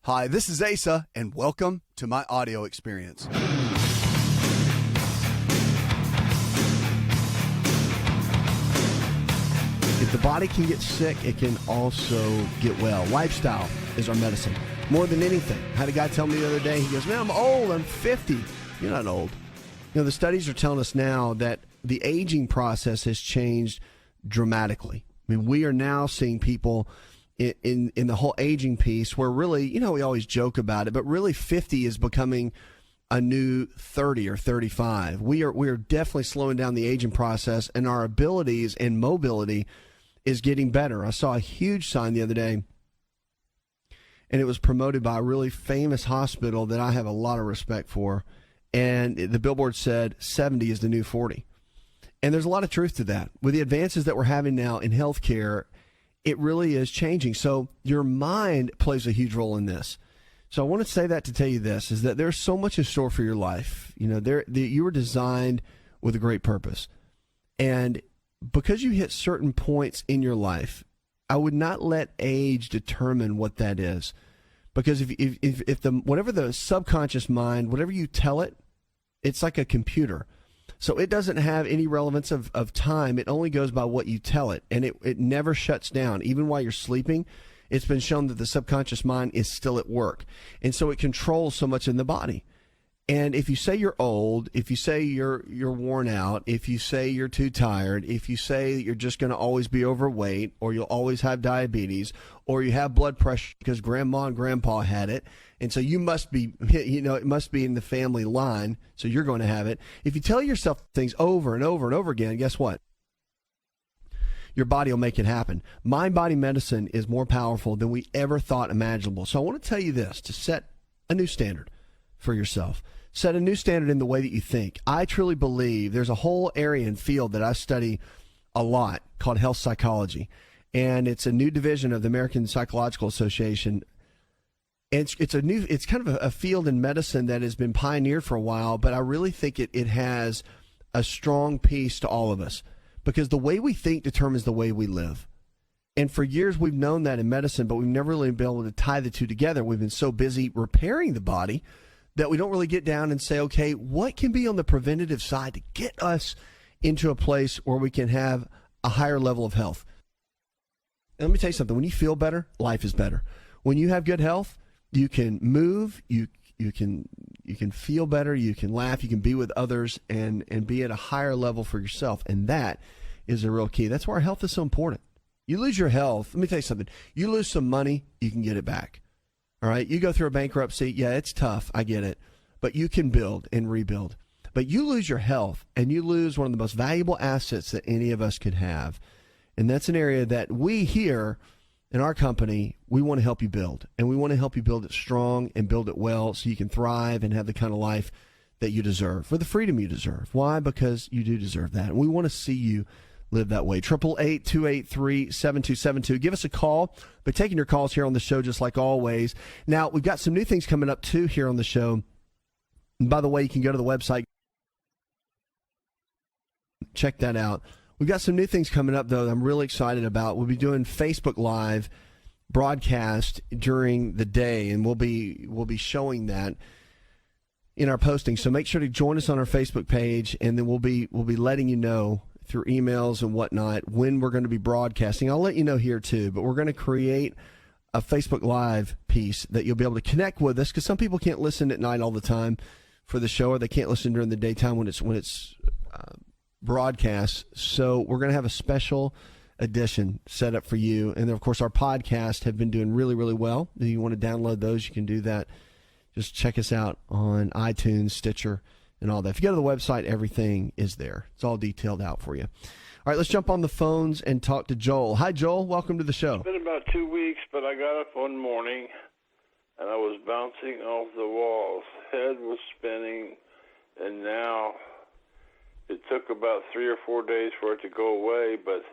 Hi, this is Asa, and welcome to my audio experience. If the body can get sick, it can also get well. Lifestyle is our medicine. More than anything. I had a guy tell me the other day, he goes, man, I'm old, I'm 50. You're not old. You know, the studies are telling us now that the aging process has changed dramatically. I mean, we are now seeing people in the whole aging piece where really, you know, we always joke about it, but really 50 is becoming a new 30 or 35. We are definitely slowing down the aging process, and our abilities and mobility is getting better. I saw a huge sign the other day, and it was promoted by a really famous hospital that I have a lot of respect for, and the billboard said 70 is the new 40. And there's a lot of truth to that. With the advances that we're having now in healthcare, it really is changing. So your mind plays a huge role in this. So I want to say that to tell you this, is that there's so much in store for your life. You know, you were designed with a great purpose. And because you hit certain points in your life, I would not let age determine what that is. Because if whatever the subconscious mind, whatever you tell it, it's like a computer. So it doesn't have any relevance of time. It only goes by what you tell it, and it never shuts down. Even while you're sleeping, it's been shown that the subconscious mind is still at work. And so it controls so much in the body. And if you say you're old, if you say you're worn out, if you say you're too tired, if you say that you're just going to always be overweight, or you'll always have diabetes, or you have blood pressure because grandma and grandpa had it, and so you must be, you know, it must be in the family line, so you're going to have it. If you tell yourself things over and over and over again, guess what? Your body will make it happen. Mind-body medicine is more powerful than we ever thought imaginable. So I want to tell you this, to set a new standard for yourself. Set a new standard in the way that you think. I truly believe there's a whole area and field that I study a lot called health psychology. And it's a new division of the American Psychological Association. It's kind of a field in medicine that has been pioneered for a while, but I really think it has a strong piece to all of us, because the way we think determines the way we live. And for years we've known that in medicine, but we've never really been able to tie the two together. We've been so busy repairing the body that we don't really get down and say, okay, what can be on the preventative side to get us into a place where we can have a higher level of health? And let me tell you something. When you feel better, life is better. When you have good health, you can move, you can feel better, you can laugh, you can be with others, and be at a higher level for yourself. And that is a real key. That's why our health is so important. You lose your health, let me tell you something. You lose some money, you can get it back. All right, you go through a bankruptcy, yeah, it's tough, I get it, but you can build and rebuild. But you lose your health, and you lose one of the most valuable assets that any of us could have, and that's an area that we here in our company, we want to help you build, and we want to help you build it strong and build it well so you can thrive and have the kind of life that you deserve, for the freedom you deserve. Why? Because you do deserve that, and we want to see you live that way. 888-283-7272. Give us a call. We're taking your calls here on the show just like always. Now, we've got some new things coming up, too, here on the show. And by the way, you can go to the website. Check that out. We've got some new things coming up, though, that I'm really excited about. We'll be doing Facebook Live broadcast during the day, and we'll be showing that in our posting. So make sure to join us on our Facebook page, and then we'll be letting you know through emails and whatnot when we're going to be broadcasting. I'll let you know here too, but we're going to create a Facebook Live piece that you'll be able to connect with us, because some people can't listen at night all the time for the show, or they can't listen during the daytime when it's broadcast. So we're going to have a special edition set up for you. And then, of course, our podcasts have been doing really, really well. If you want to download those, you can do that. Just check us out on iTunes, Stitcher, and all that. If you go to the website, everything is there. It's all detailed out for you. All right, let's jump on the phones and talk to Joel. Hi, Joel. Welcome to the show. It's been about 2 weeks, but I got up one morning, and I was bouncing off the walls. Head was spinning, and now it took about 3 or 4 days for it to go away, but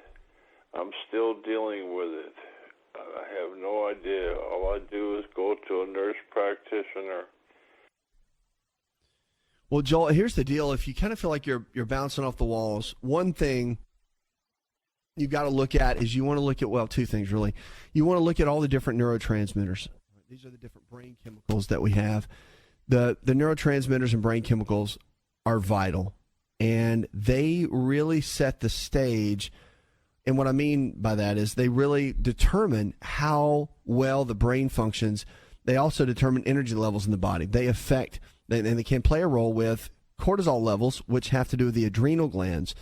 I'm still dealing with it. I have no idea. All I do is go to a nurse practitioner. Well, Joel, here's the deal. If you kind of feel like you're bouncing off the walls, one thing you've got to look at is you want to look at, well, two things really. You want to look at all the different neurotransmitters. These are the different brain chemicals that we have. The neurotransmitters and brain chemicals are vital, and they really set the stage. And what I mean by that is they really determine how well the brain functions. They also determine energy levels in the body. They affect, and they can play a role with cortisol levels, which have to do with the adrenal glands.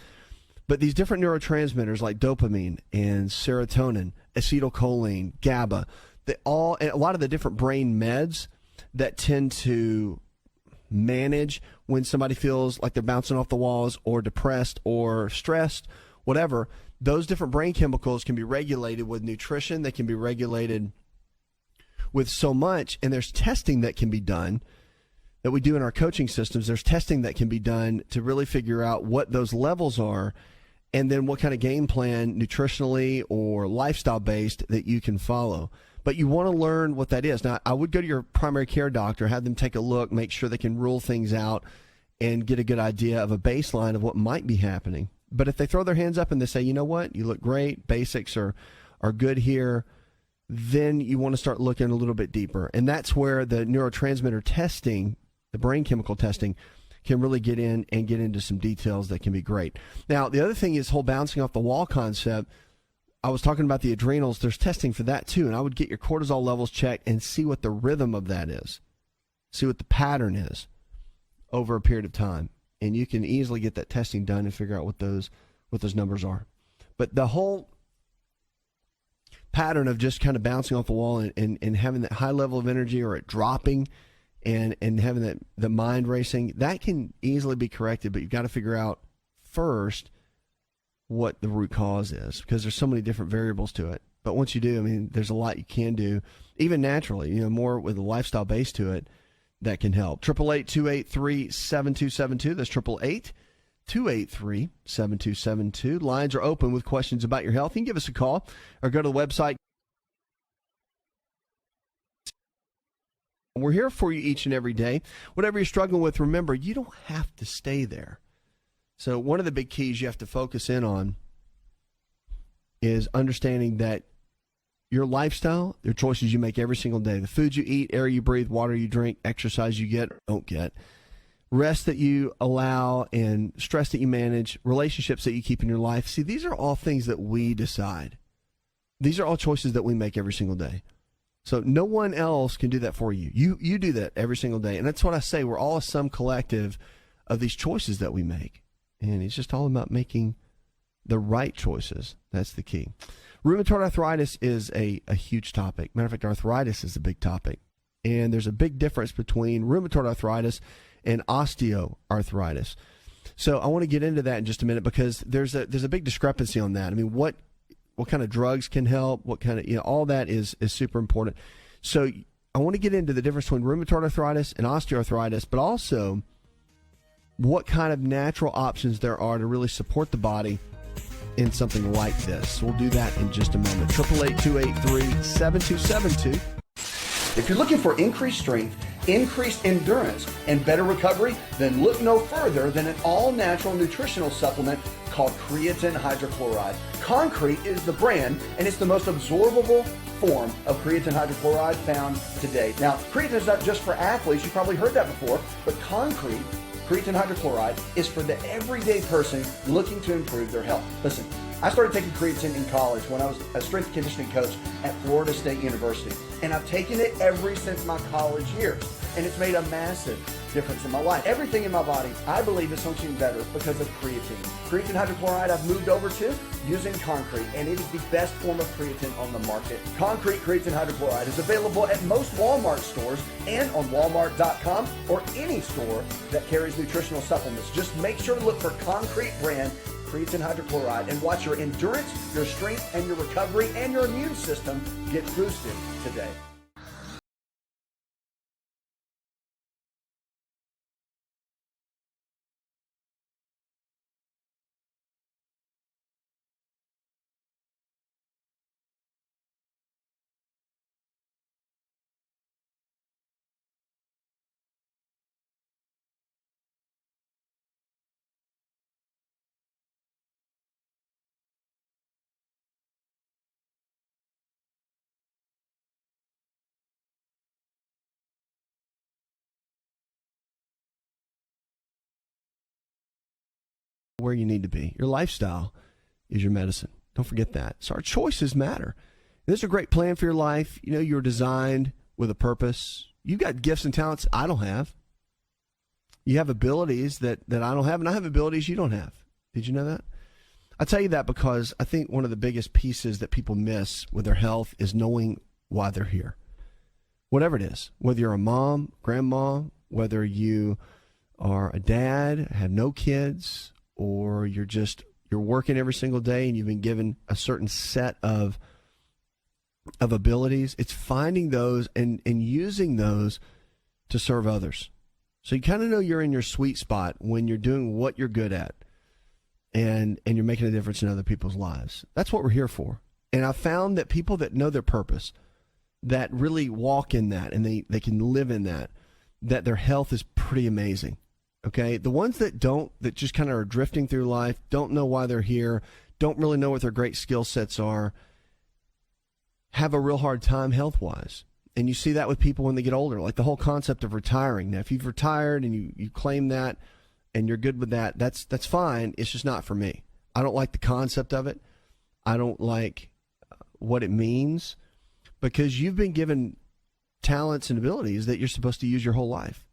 But these different neurotransmitters like dopamine and serotonin, acetylcholine, GABA, and a lot of the different brain meds that tend to manage when somebody feels like they're bouncing off the walls or depressed or stressed, whatever, those different brain chemicals can be regulated with nutrition. They can be regulated with so much, and there's testing that can be done that we do in our coaching systems. There's testing that can be done to really figure out what those levels are and then what kind of game plan, nutritionally or lifestyle-based, that you can follow. But you want to learn what that is. Now, I would go to your primary care doctor, have them take a look, make sure they can rule things out and get a good idea of a baseline of what might be happening. But if they throw their hands up and they say, you know what, you look great, basics are good here, then you want to start looking a little bit deeper. And that's where the neurotransmitter testing, the brain chemical testing, can really get in and get into some details that can be great. Now, the other thing is whole bouncing off the wall concept. I was talking about the adrenals. There's testing for that too. And I would get your cortisol levels checked and see what the rhythm of that is. See what the pattern is over a period of time. And you can easily get that testing done and figure out what those numbers are. But the whole pattern of just kind of bouncing off the wall and having that high level of energy or it dropping and having the mind racing, that can easily be corrected, but you've got to figure out first what the root cause is, because there's so many different variables to it. But once you do, I mean, there's a lot you can do, even naturally, more with a lifestyle base to it that can help. 888-283-7272. That's 888-283-7272. Lines are open with questions about your health. You can give us a call or go to the website. We're here for you each and every day. Whatever you're struggling with, remember, you don't have to stay there. So one of the big keys you have to focus in on is understanding that your lifestyle, your choices you make every single day, the food you eat, air you breathe, water you drink, exercise you get or don't get, rest that you allow, and stress that you manage, relationships that you keep in your life. See, these are all things that we decide. These are all choices that we make every single day. So no one else can do that for you. You do that every single day. And that's what I say. We're all a sum collective of these choices that we make. And it's just all about making the right choices. That's the key. Rheumatoid arthritis is a huge topic. Matter of fact, arthritis is a big topic. And there's a big difference between rheumatoid arthritis and osteoarthritis. So I want to get into that in just a minute, because there's a big discrepancy on that. I mean, what kind of drugs can help? What kind of, all that is super important. So I want to get into the difference between rheumatoid arthritis and osteoarthritis, but also what kind of natural options there are to really support the body in something like this. We'll do that in just a moment. 888-283-7272. If you're looking for increased strength, increased endurance, and better recovery, then look no further than an all-natural nutritional supplement called creatine hydrochloride. Concrete is the brand, and it's the most absorbable form of creatine hydrochloride found today. Now, creatine is not just for athletes. You've probably heard that before, but creatine hydrochloride is for the everyday person looking to improve their health. Listen, I started taking creatine in college when I was a strength and conditioning coach at Florida State University, and I've taken it ever since my college years, and it's made a massive difference in my life. Everything in my body, I believe, is functioning better because of creatine. Creatine hydrochloride I've moved over to using Concrete, and it is the best form of creatine on the market. Concrete creatine hydrochloride is available at most Walmart stores and on Walmart.com or any store that carries nutritional supplements. Just make sure to look for Concrete brand creatine hydrochloride and watch your endurance, your strength, and your recovery and your immune system get boosted today. where you need to be. Your lifestyle is your medicine. Don't forget that. So our choices matter. And this is a great plan for your life. You know, you're designed with a purpose. You've got gifts and talents I don't have. You have abilities that I don't have, and I have abilities you don't have. Did you know that? I tell you that because I think one of the biggest pieces that people miss with their health is knowing why they're here. Whatever it is, whether you're a mom, grandma, whether you are a dad, have no kids, or you're working every single day and you've been given a certain set of abilities, it's finding those and using those to serve others. So you kind of know you're in your sweet spot when you're doing what you're good at and you're making a difference in other people's lives. That's what we're here for. And I found that people that know their purpose, that really walk in that and they can live in that their health is pretty amazing. Okay? The ones that don't, that just kind of are drifting through life, don't know why they're here, don't really know what their great skill sets are, have a real hard time health-wise. And you see that with people when they get older, like the whole concept of retiring. Now, if you've retired and you claim that and you're good with that, that's fine. It's just not for me. I don't like the concept of it. I don't like what it means, because you've been given talents and abilities that you're supposed to use your whole life.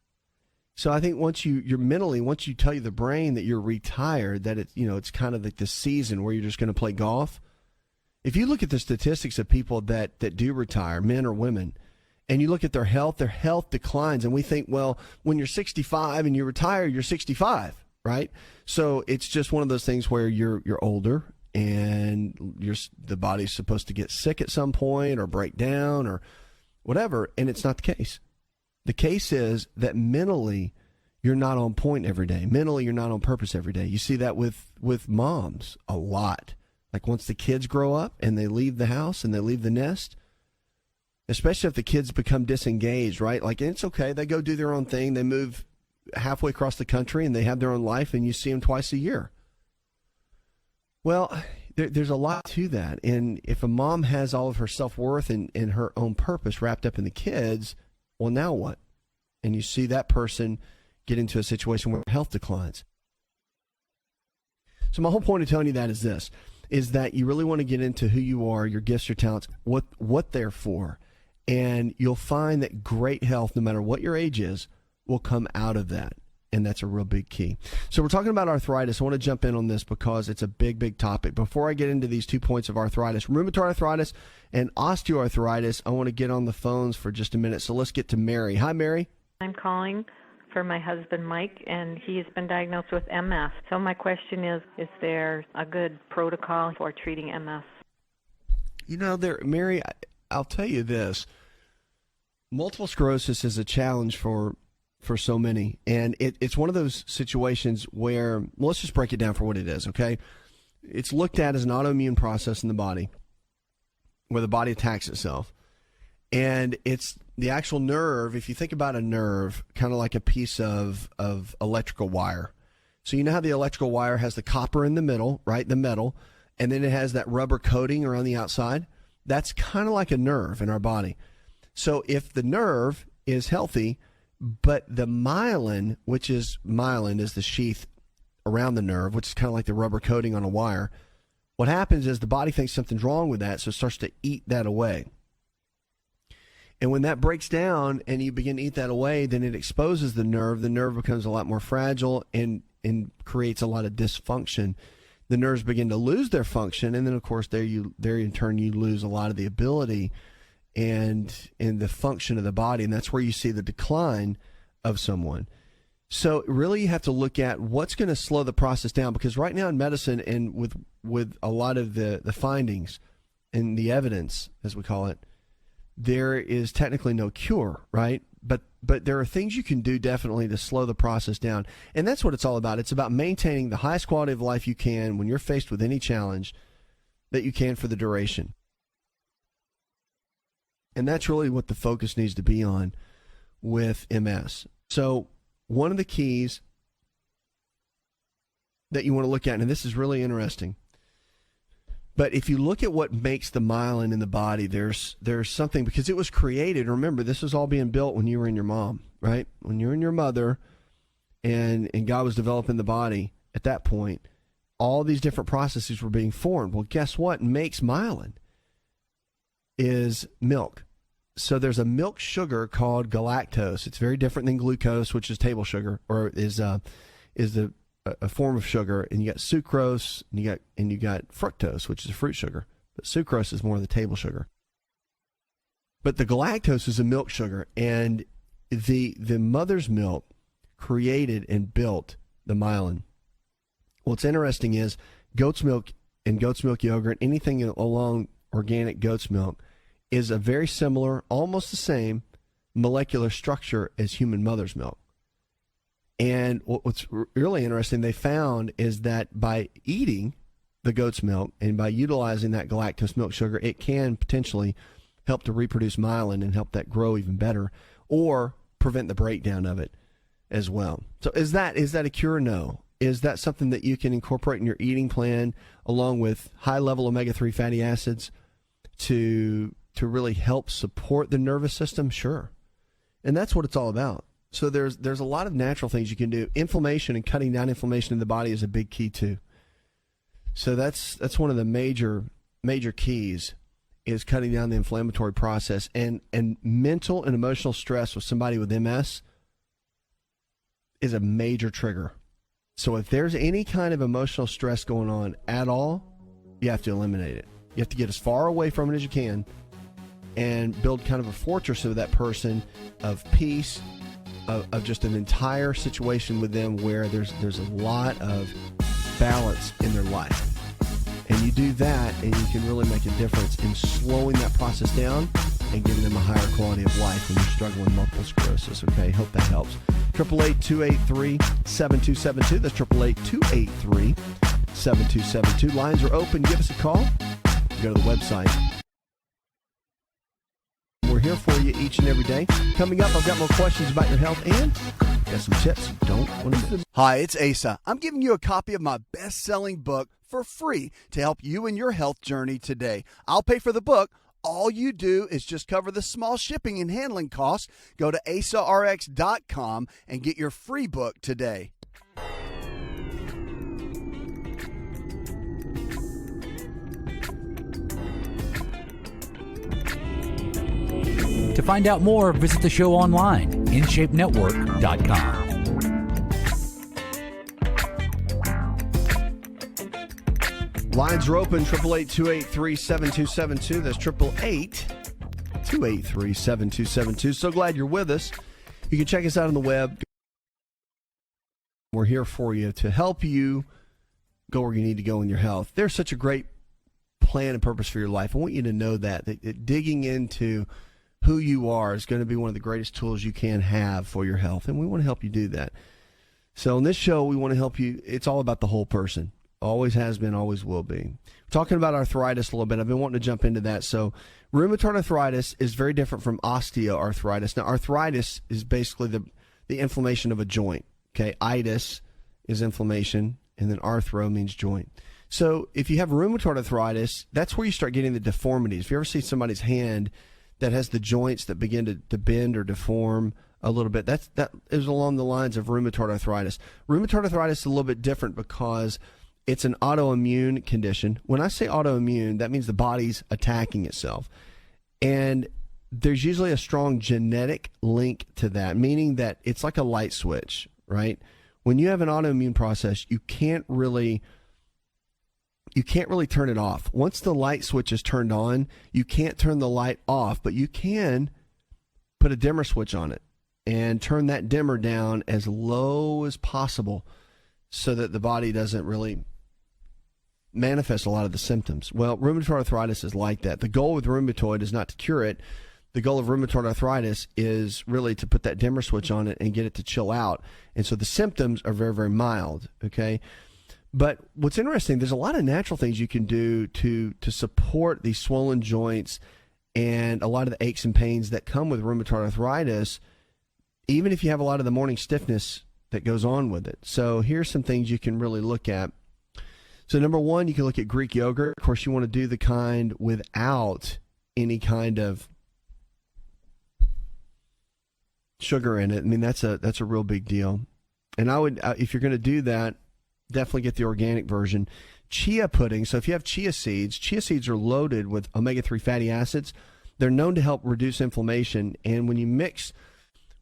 So I think once you tell the brain that you're retired, that it's kind of like the season where you're just going to play golf. If you look at the statistics of people that do retire, men or women, and you look at their health declines. And we think, well, when you're 65 and you retire, you're 65, right? So it's just one of those things where you're older and the body's supposed to get sick at some point or break down or whatever. And it's not the case. The case is that mentally, you're not on point every day. Mentally, you're not on purpose every day. You see that with moms a lot. Like once the kids grow up and they leave the house and they leave the nest, especially if the kids become disengaged, right? Like, it's okay. They go do their own thing. They move halfway across the country and they have their own life, and you see them twice a year. Well, there's a lot to that. And if a mom has all of her self-worth and her own purpose wrapped up in the kids, well, now what? And you see that person get into a situation where health declines. So my whole point of telling you that is this, is that you really want to get into who you are, your gifts, your talents, what they're for. And you'll find that great health, no matter what your age is, will come out of that. And that's a real big key. So we're talking about arthritis. I want to jump in on this because it's a big, big topic. Before I get into these 2 points of arthritis, rheumatoid arthritis and osteoarthritis, I want to get on the phones for just a minute. So let's get to Mary. Hi, Mary. I'm calling for my husband, Mike, and he has been diagnosed with MS. So my question is there a good protocol for treating MS? Mary, I'll tell you this. Multiple sclerosis is a challenge for so many. And it's one of those situations where, well, let's just break it down for what it is, okay? It's looked at as an autoimmune process in the body where the body attacks itself. And it's the actual nerve. If you think about a nerve, kind of like a piece of electrical wire. So you know how the electrical wire has the copper in the middle, right? The metal. And then it has that rubber coating around the outside. That's kind of like a nerve in our body. So if the nerve is healthy, but the myelin, myelin is the sheath around the nerve, which is kind of like the rubber coating on a wire. What happens is the body thinks something's wrong with that, so it starts to eat that away. And when that breaks down and you begin to eat that away, then it exposes the nerve. The nerve becomes a lot more fragile and creates a lot of dysfunction. The nerves begin to lose their function, and then, of course, there in turn you lose a lot of the ability and the function of the body, and that's where you see the decline of someone. So really you have to look at what's going to slow the process down, because right now in medicine and with a lot of the findings and the evidence, as we call it, there is technically no cure, right? But there are things you can do definitely to slow the process down, and that's what it's all about. It's about maintaining the highest quality of life you can when you're faced with any challenge that you can for the duration. And that's really what the focus needs to be on with MS. So one of the keys that you want to look at, and this is really interesting, but if you look at what makes the myelin in the body, there's something, because it was created. Remember, this was all being built when you were in your mom, right? When you were in your mother and God was developing the body at that point, all these different processes were being formed. Well, guess what makes myelin? Is milk. So there's a milk sugar called galactose. It's very different than glucose, which is table sugar, or is a form of sugar. And you got sucrose, and you got fructose, which is a fruit sugar. But sucrose is more the table sugar. But the galactose is a milk sugar, and the mother's milk created and built the myelin. What's interesting is goat's milk and goat's milk yogurt, anything along organic goat's milk, is a very similar, almost the same molecular structure as human mother's milk. And what's really interesting they found is that by eating the goat's milk and by utilizing that galactose milk sugar, it can potentially help to reproduce myelin and help that grow even better, or prevent the breakdown of it as well. So is that a cure? No. Is that something that you can incorporate in your eating plan along with high-level omega-3 fatty acids to really help support the nervous system? Sure. And that's what it's all about. So there's a lot of natural things you can do. Inflammation and cutting down inflammation in the body is a big key too. So that's one of the major keys, is cutting down the inflammatory process. And mental and emotional stress with somebody with MS is a major trigger. So if there's any kind of emotional stress going on at all, you have to eliminate it. You have to get as far away from it as you can and build kind of a fortress of that person, of peace, of just an entire situation with them where there's a lot of balance in their life. And you do that, and you can really make a difference in slowing that process down and giving them a higher quality of life when you're struggling with multiple sclerosis. Okay, hope that helps. 888-283-7272. That's 888-283-7272. Lines are open. Give us a call. Go to the website. We're here for you each and every day. Coming up, I've got more questions about your health and got some tips you don't want to miss. Hi, it's Asa. I'm giving you a copy of my best-selling book for free to help you in your health journey today. I'll pay for the book. All you do is just cover the small shipping and handling costs. Go to asarx.com and get your free book today. To find out more, visit the show online, InShapeNetwork.com. Lines are open, 888-283-7272. That's 888-283-7272. So glad you're with us. You can check us out on the web. We're here for you to help you go where you need to go in your health. There's such a great plan and purpose for your life. I want you to know that digging into who you are is going to be one of the greatest tools you can have for your health, and we want to help you do that. So on this show, we want to help you. It's all about the whole person. Always has been, always will be. We're talking about arthritis a little bit. I've been wanting to jump into that. So rheumatoid arthritis is very different from osteoarthritis. Now, arthritis is basically the inflammation of a joint. Okay, itis is inflammation, and then arthro means joint. So if you have rheumatoid arthritis, that's where you start getting the deformities. If you ever see somebody's hand that has the joints that begin to bend or deform a little bit, that is along the lines of rheumatoid arthritis. Rheumatoid arthritis is a little bit different because it's an autoimmune condition. When I say autoimmune, that means the body's attacking itself. And there's usually a strong genetic link to that, meaning that it's like a light switch, right? When you have an autoimmune process, you can't really turn it off. Once the light switch is turned on, you can't turn the light off, but you can put a dimmer switch on it and turn that dimmer down as low as possible so that the body doesn't really manifest a lot of the symptoms. Well, rheumatoid arthritis is like that. The goal with rheumatoid is not to cure it. The goal of rheumatoid arthritis is really to put that dimmer switch on it and get it to chill out. And so the symptoms are very, very mild, okay? But what's interesting, there's a lot of natural things you can do to support these swollen joints and a lot of the aches and pains that come with rheumatoid arthritis, even if you have a lot of the morning stiffness that goes on with it. So here's some things you can really look at. So number one, you can look at Greek yogurt. Of course, you want to do the kind without any kind of sugar in it. I mean, that's a real big deal. And I would, if you're going to do that, definitely get the organic version. Chia pudding. So if you have chia seeds are loaded with omega-3 fatty acids. They're known to help reduce inflammation. And when you mix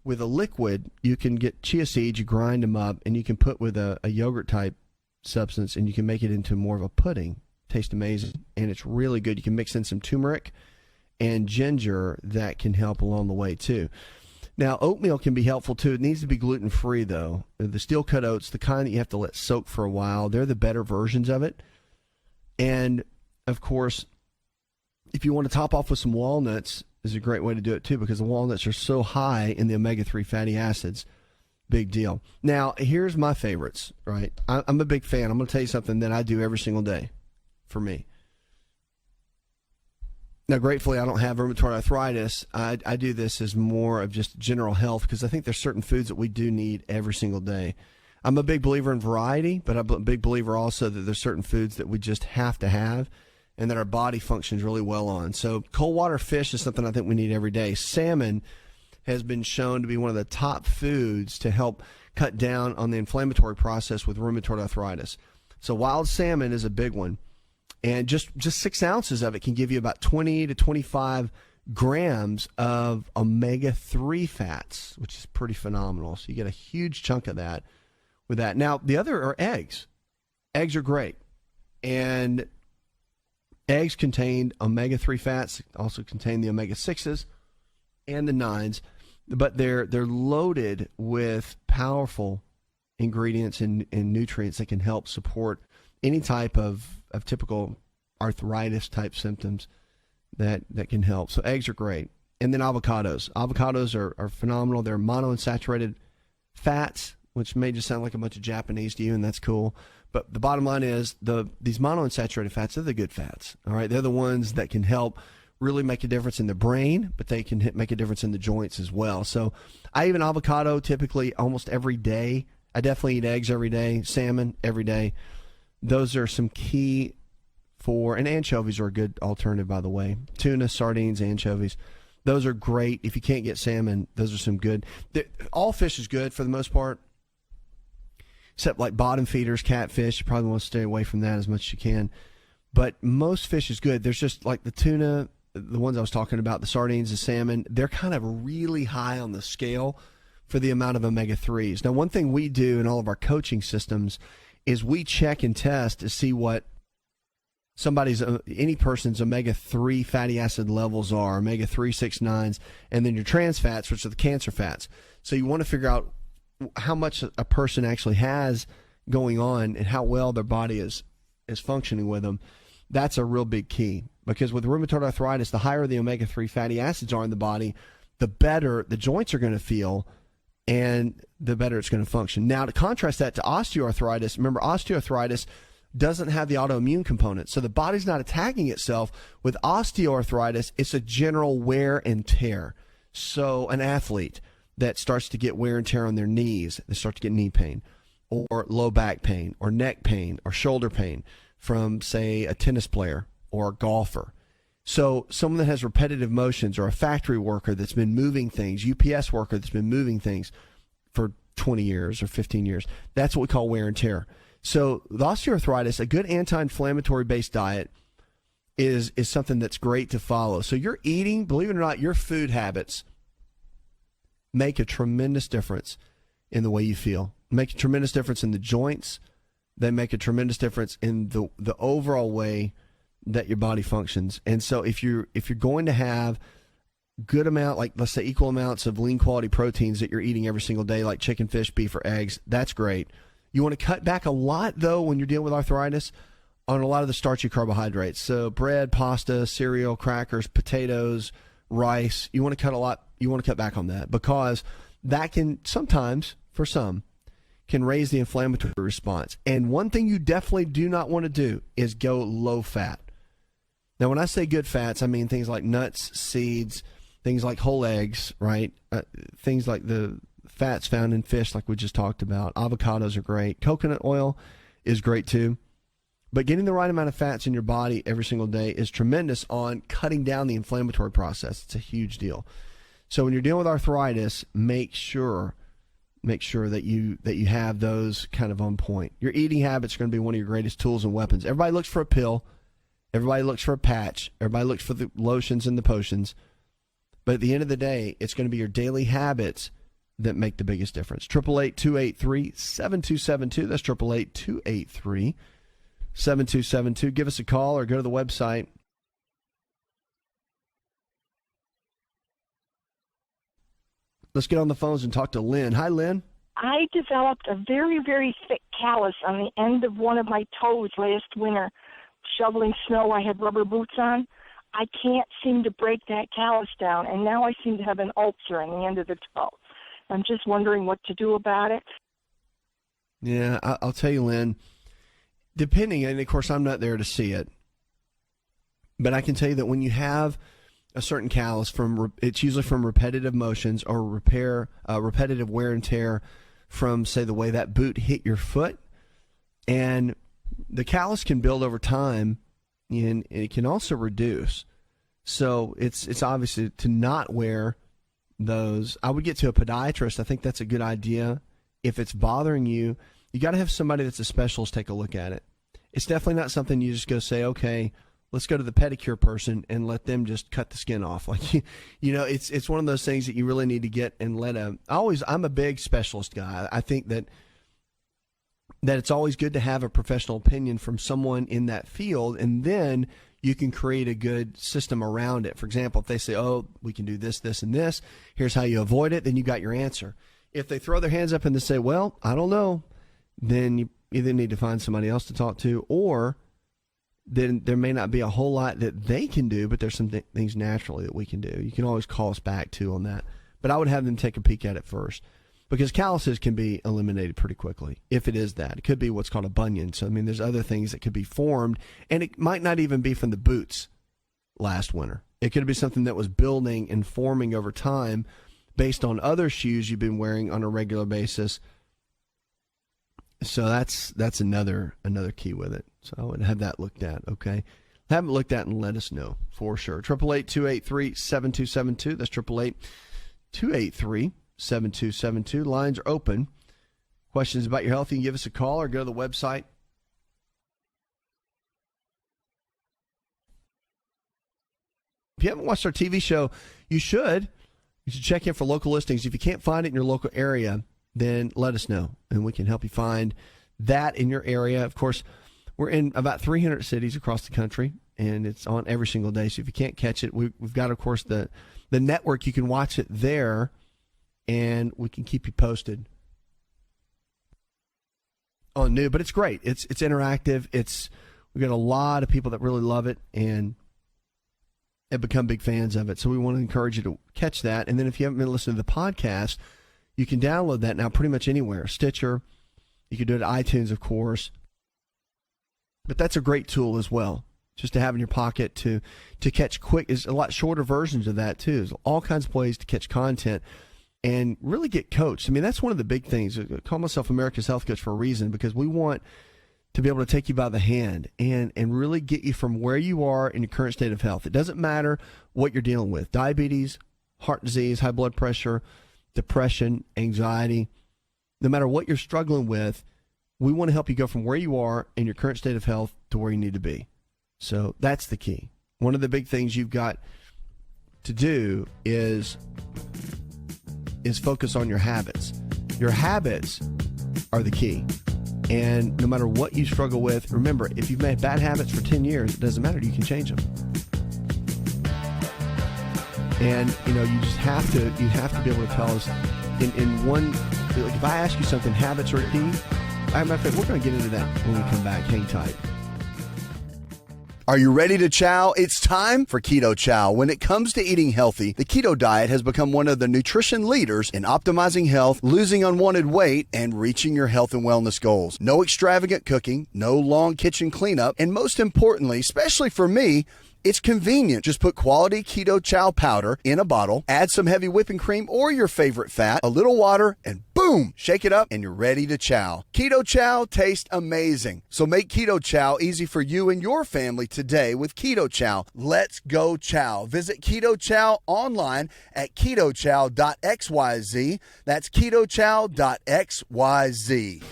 with a liquid, you can get chia seeds, you grind them up, and you can put with a yogurt type substance, and you can make it into more of a pudding. Tastes amazing, and it's really good. You can mix in some turmeric and ginger that can help along the way too. Now, oatmeal can be helpful too. It needs to be gluten-free though. The steel-cut oats, the kind that you have to let soak for a while, they're the better versions of it. And of course, if you want to top off with some walnuts, is a great way to do it too, because the walnuts are so high in the omega-3 fatty acids. Big deal. Now, here's my favorites, right? I'm a big fan. I'm going to tell you something that I do every single day for me. Now, gratefully, I don't have rheumatoid arthritis. I do this as more of just general health, because I think there's certain foods that we do need every single day. I'm a big believer in variety, but I'm a big believer also that there's certain foods that we just have to have and that our body functions really well on. So cold water fish is something I think we need every day. Salmon has been shown to be one of the top foods to help cut down on the inflammatory process with rheumatoid arthritis. So wild salmon is a big one. And just 6 ounces of it can give you about 20 to 25 grams of omega-3 fats, which is pretty phenomenal. So you get a huge chunk of that with that. Now, the other are eggs. Eggs are great. And eggs contain omega-3 fats, also contain the omega-6s and the 9s, but they're loaded with powerful ingredients and nutrients that can help support any type of typical arthritis type symptoms that can help. So eggs are great. And then avocados. Avocados are phenomenal. They're monounsaturated fats, which may just sound like a bunch of Japanese to you, and that's cool. But the bottom line is these monounsaturated fats are the good fats. All right, they're the ones that can help really make a difference in the brain, but they can make a difference in the joints as well. So I eat an avocado typically almost every day. I definitely eat eggs every day, salmon every day. Those are some key and anchovies are a good alternative, by the way. Tuna, sardines, anchovies. Those are great. If you can't get salmon, those are some good. All fish is good for the most part, except like bottom feeders, catfish. You probably want to stay away from that as much as you can. But most fish is good. There's just like the tuna, the ones I was talking about, the sardines, the salmon, they're kind of really high on the scale for the amount of omega-3s. Now, one thing we do in all of our coaching systems is we check and test to see what any person's omega-3 fatty acid levels are, omega-3, 6, 9s, and then your trans fats, which are the cancer fats. So you want to figure out how much a person actually has going on and how well their body is functioning with them. That's a real big key, because with rheumatoid arthritis, the higher the omega-3 fatty acids are in the body, the better the joints are going to feel and the better it's going to function. Now, to contrast that to osteoarthritis, remember, osteoarthritis doesn't have the autoimmune component. So the body's not attacking itself. With osteoarthritis, it's a general wear and tear. So an athlete that starts to get wear and tear on their knees, they start to get knee pain or low back pain or neck pain or shoulder pain from, say, a tennis player or a golfer. So someone that has repetitive motions, or a factory worker that's been moving things, UPS worker that's been moving things for 20 years or 15 years, that's what we call wear and tear. So the osteoarthritis, a good anti-inflammatory based diet is something that's great to follow. So you're eating, believe it or not, your food habits make a tremendous difference in the way you feel. Make a tremendous difference in the joints. They make a tremendous difference in the overall way that your body functions. And so if you're going to have good amount, like let's say equal amounts of lean quality proteins that you're eating every single day, like chicken, fish, beef, or eggs, that's great. You want to cut back a lot, though, when you're dealing with arthritis, on a lot of the starchy carbohydrates. So bread, pasta, cereal, crackers, potatoes, rice. You want to cut back on that, because that can sometimes, for some, can raise the inflammatory response. And one thing you definitely do not want to do is go low fat. Now, when I say good fats, I mean things like nuts, seeds, things like whole eggs, right? Things like the fats found in fish, like we just talked about. Avocados are great. Coconut oil is great too. But getting the right amount of fats in your body every single day is tremendous on cutting down the inflammatory process. It's a huge deal. So when you're dealing with arthritis, make sure make sure that you have those kind of on point. Your eating habits are going to be one of your greatest tools and weapons. Everybody looks for a pill. Everybody looks for a patch. Everybody looks for the lotions and the potions. But at the end of the day, it's going to be your daily habits that make the biggest difference. 888-283-7272. That's 888-283-7272. Give us a call or go to the website. Let's get on the phones and talk to Lynn. Hi, Lynn. I developed a very, very thick callus on the end of one of my toes last winter. Shoveling snow, I had rubber boots on. I can't seem to break that callus down, and now I seem to have an ulcer on the end of the toe. I'm just wondering what to do about it. Yeah, I'll tell you, Lynn, depending, and of course I'm not there to see it, but I can tell you that when you have a certain callus, it's usually from repetitive motions or repetitive wear and tear from, say, the way that boot hit your foot. And the callus can build over time, and it can also reduce. So it's obviously to not wear those. I would get to a podiatrist. I think that's a good idea. If it's bothering you, you got to have somebody that's a specialist take a look at it. It's definitely not something you just go say, okay, let's go to the pedicure person and let them just cut the skin off. Like, it's one of those things that you really need to get and I'm a big specialist guy. I think that it's always good to have a professional opinion from someone in that field, and then you can create a good system around it. For example, if they say, oh, we can do this, this, and this, here's how you avoid it, then you got your answer. If they throw their hands up and they say, well, I don't know, then you either need to find somebody else to talk to, or then there may not be a whole lot that they can do, but there's some things naturally that we can do. You can always call us back, too, on that. But I would have them take a peek at it first, because calluses can be eliminated pretty quickly if it is that. It could be what's called a bunion. So, I mean, there's other things that could be formed, and it might not even be from the boots last winter. It could be something that was building and forming over time based on other shoes you've been wearing on a regular basis. So that's another key with it. So I would have that looked at, okay? Have it looked at and let us know for sure. 888-283-7272. That's 888-283-7272. Lines are open. Questions about your health, you can give us a call or go to the website. If you haven't watched our TV show, you should. You should check in for local listings. If you can't find it in your local area, then let us know, and we can help you find that in your area. Of course, we're in about 300 cities across the country, and it's on every single day. So if you can't catch it, we've got, of course, the network. You can watch it there, and we can keep you posted on new. But it's great. It's interactive. We've got a lot of people that really love it and have become big fans of it. So we want to encourage you to catch that. And then if you haven't been listening to the podcast, you can download that now pretty much anywhere. Stitcher. You can do it at iTunes, of course. But that's a great tool as well, just to have in your pocket to catch quick. There's a lot shorter versions of that, too. There's all kinds of ways to catch content and really get coached. I mean, that's one of the big things. I call myself America's Health Coach for a reason, because we want to be able to take you by the hand and really get you from where you are in your current state of health. It doesn't matter what you're dealing with. Diabetes, heart disease, high blood pressure, depression, anxiety. No matter what you're struggling with, we want to help you go from where you are in your current state of health to where you need to be. So that's the key. One of the big things you've got to do is focus on your habits. Your habits are the key. And no matter what you struggle with, remember, if you've made bad habits for 10 years, it doesn't matter. You can change them. And, you just have to be able to tell us in one, like if I ask you something, habits are key. As a matter of fact, we're going to get into that when we come back. Hang tight. Are you ready to chow? It's time for Keto Chow. When it comes to eating healthy, the keto diet has become one of the nutrition leaders in optimizing health, losing unwanted weight, and reaching your health and wellness goals. No extravagant cooking, no long kitchen cleanup, and most importantly, especially for me, It's convenient. Just put quality Keto Chow powder in a bottle, add some heavy whipping cream or your favorite fat, a little water, and boom, shake it up and you're ready to chow. Keto Chow tastes amazing. So make Keto Chow easy for you and your family today with Keto Chow. Let's go chow. Visit Keto Chow online at ketochow.xyz. That's ketochow.xyz.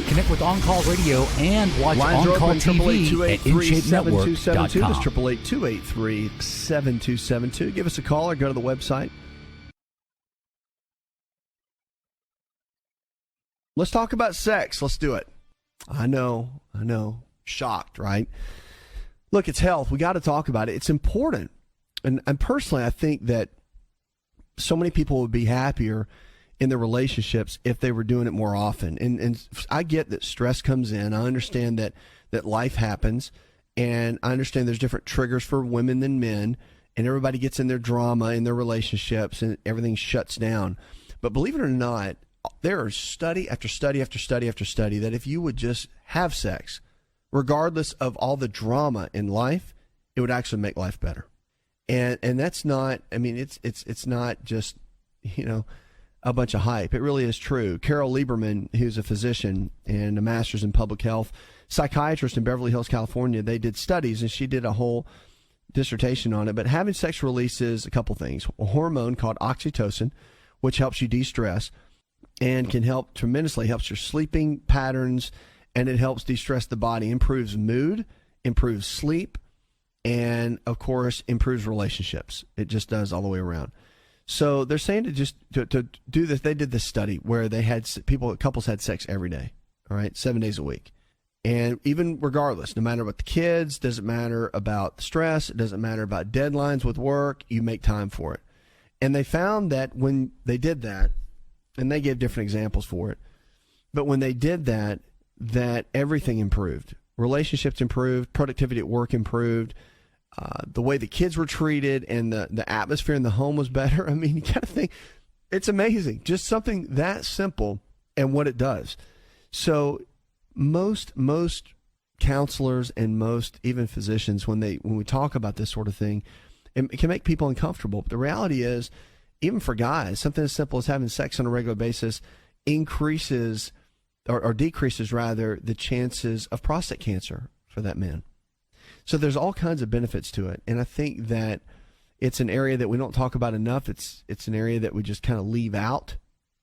Connect with On Call Radio and watch Lines On are Call open, TV at InShapeNetwork.com. That's 888-283-7272. Give us a call or go to the website. Let's talk about sex. Let's do it. I know. Shocked, right? Look, it's health. We got to talk about it. It's important. And personally, I think that so many people would be happier in their relationships if they were doing it more often. And I get that stress comes in. I understand that life happens. And I understand there's different triggers for women than men. And everybody gets in their drama in their relationships and everything shuts down. But believe it or not, there are study after study after study after study that if you would just have sex, regardless of all the drama in life, it would actually make life better. And that's not, I mean, it's not just, a bunch of hype. It really is true. Carol Lieberman, who's a physician and a master's in public health, psychiatrist in Beverly Hills, California, they did studies and she did a whole dissertation on it. But having sex releases a couple things. A hormone called oxytocin, which helps you de-stress and can help tremendously, helps your sleeping patterns, and it helps de-stress the body, improves mood, improves sleep, and of course improves relationships. It just does all the way around. So they're saying to do this. They did this study where they had couples had sex every day, all right, 7 days a week. And even regardless, no matter what the kids, doesn't matter about stress, it doesn't matter about deadlines with work, you make time for it. And they found that when they did that, and they gave different examples for it, but when they did that everything improved. Relationships improved, productivity at work improved, the way the kids were treated and the atmosphere in the home was better. I mean, you got to think, it's amazing. Just something that simple and what it does. So most counselors and most even physicians, when we talk about this sort of thing, it can make people uncomfortable. But the reality is, even for guys, something as simple as having sex on a regular basis increases or decreases rather the chances of prostate cancer for that man. So there's all kinds of benefits to it. And I think that it's an area that we don't talk about enough. It's an area that we just kind of leave out.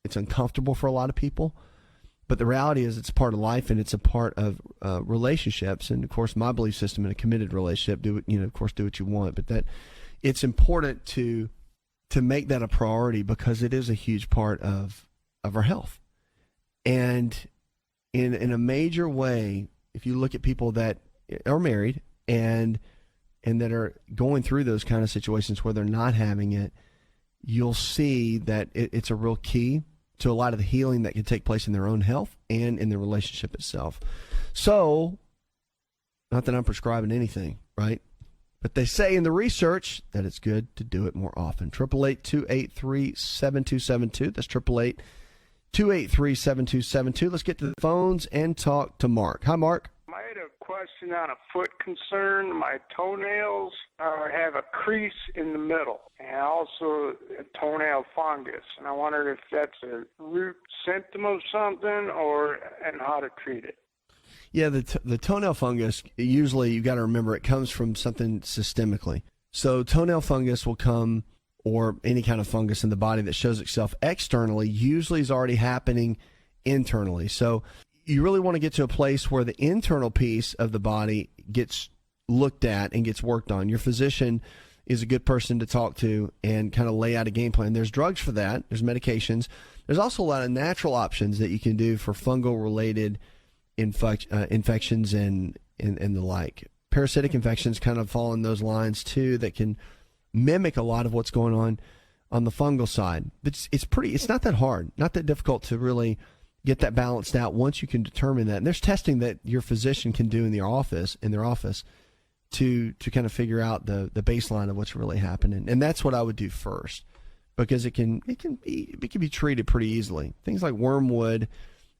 It's uncomfortable for a lot of people. But the reality is it's a part of life and it's a part of relationships. And, of course, my belief system in a committed relationship, do what you want. But that it's important to make that a priority because it is a huge part of our health. And in a major way, if you look at people that are married and that are going through those kind of situations where they're not having it, you'll see that it's a real key to a lot of the healing that can take place in their own health and in the relationship itself. So, not that I'm prescribing anything, right? But they say in the research that it's good to do it more often. 888-283-7272. That's 888-283-7272. Let's get to the phones and talk to Mark. Hi, Mark. I had a question on a foot concern. My toenails have a crease in the middle and also a toenail fungus. And I wondered if that's a root symptom of something and how to treat it. Yeah, the toenail fungus, usually you got to remember it comes from something systemically. So toenail fungus will come, or any kind of fungus in the body that shows itself externally, usually is already happening internally. So you really want to get to a place where the internal piece of the body gets looked at and gets worked on. Your physician is a good person to talk to and kind of lay out a game plan. There's drugs for that. There's medications. There's also a lot of natural options that you can do for fungal-related infections and the like. Parasitic infections kind of fall in those lines too, that can mimic a lot of what's going on the fungal side. But it's not that hard, not that difficult to really get that balanced out once you can determine that. And there's testing that your physician can do in their office to kind of figure out the baseline of what's really happening. And that's what I would do first. because it can be treated pretty easily. Things like wormwood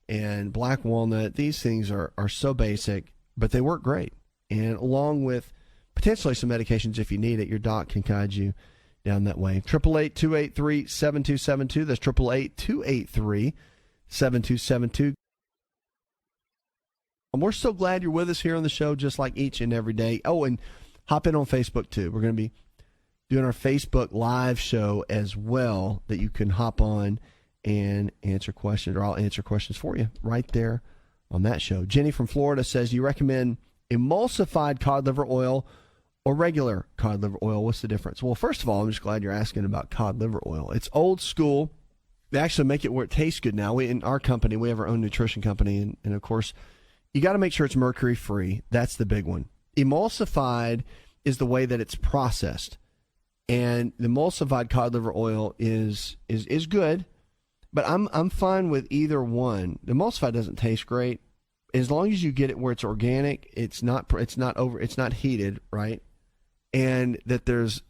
and black walnut, these things are so basic, but they work great. And along with potentially some medications if you need it, your doc can guide you down that way. 888-283-7272. That's 888-283-7272. And we're so glad you're with us here on the show, just like each and every day. Oh, and hop in on Facebook, too. We're going to be doing our Facebook live show as well, that you can hop on and answer questions, or I'll answer questions for you right there on that show. Jenny from Florida says, you recommend emulsified cod liver oil or regular cod liver oil? What's the difference? Well, first of all, I'm just glad you're asking about cod liver oil. It's old school. They actually make it where it tastes good now. In our company, we have our own nutrition company, and of course, you got to make sure it's mercury-free. That's the big one. Emulsified is the way that it's processed. And the emulsified cod liver oil is good, but I'm fine with either one. The emulsified doesn't taste great. As long as you get it where it's organic, it's not heated, right? And that there's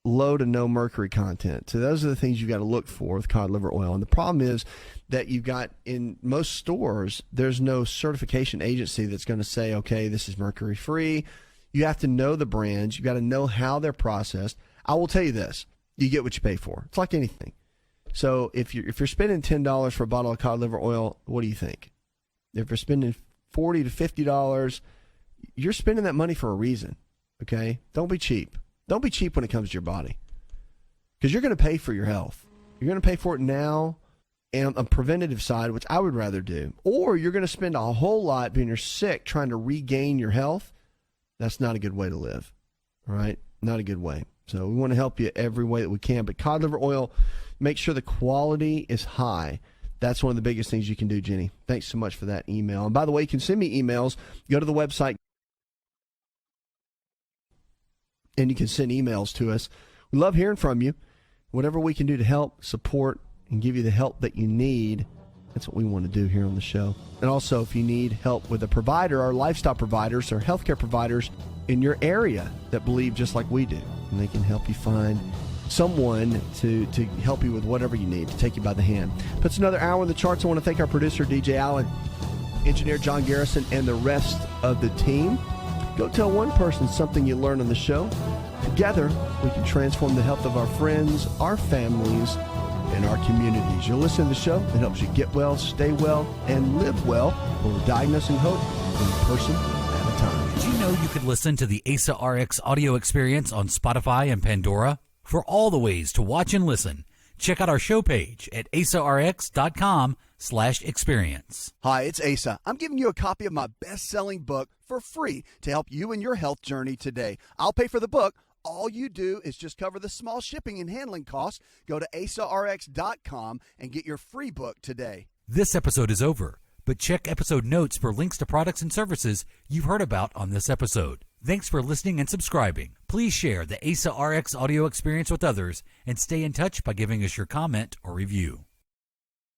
low to no mercury content. So those are the things you got to look for with cod liver oil. And the problem is that you've got, in most stores, there's no certification agency that's going to say, okay, this is mercury free. You have to know the brands. You got to know how they're processed. I will tell you this: you get what you pay for. It's like anything. So if you're spending $10 for a bottle of cod liver oil, what do you think? If you're spending $40 to $50, you're spending that money for a reason. Okay, don't be cheap. Don't be cheap when it comes to your body, because you're going to pay for your health. You're going to pay for it now, and on a preventative side, which I would rather do, or you're going to spend a whole lot when you're sick trying to regain your health. That's not a good way to live. All right, not a good way. So we want to help you every way that we can. But cod liver oil, make sure the quality is high. That's one of the biggest things you can do, Jenny. Thanks so much for that email. And by the way, you can send me emails. Go to the website, and you can send emails to us. We love hearing from you. Whatever we can do to help, support, and give you the help that you need, that's what we want to do here on the show. And also, if you need help with a provider, our lifestyle providers or healthcare providers in your area that believe just like we do, and they can help you find someone to help you with whatever you need, to take you by the hand. Puts another hour in the charts. I want to thank our producer, DJ Allen, engineer John Garrison, and the rest of the team. Go tell one person something you learned on the show. Together, we can transform the health of our friends, our families, and our communities. You'll listen to the show that helps you get well, stay well, and live well. We're diagnosing hope one person at a time. Did you know you could listen to the ASA RX audio experience on Spotify and Pandora? For all the ways to watch and listen, check out our show page at asarx.com/experience. Hi, it's Asa. I'm giving you a copy of my best-selling book for free to help you in your health journey today. I'll pay for the book. All you do is just cover the small shipping and handling costs. Go to asarx.com and get your free book today. This episode is over, but check episode notes for links to products and services you've heard about on this episode. Thanks for listening and subscribing. Please share the ASA RX audio experience with others and stay in touch by giving us your comment or review.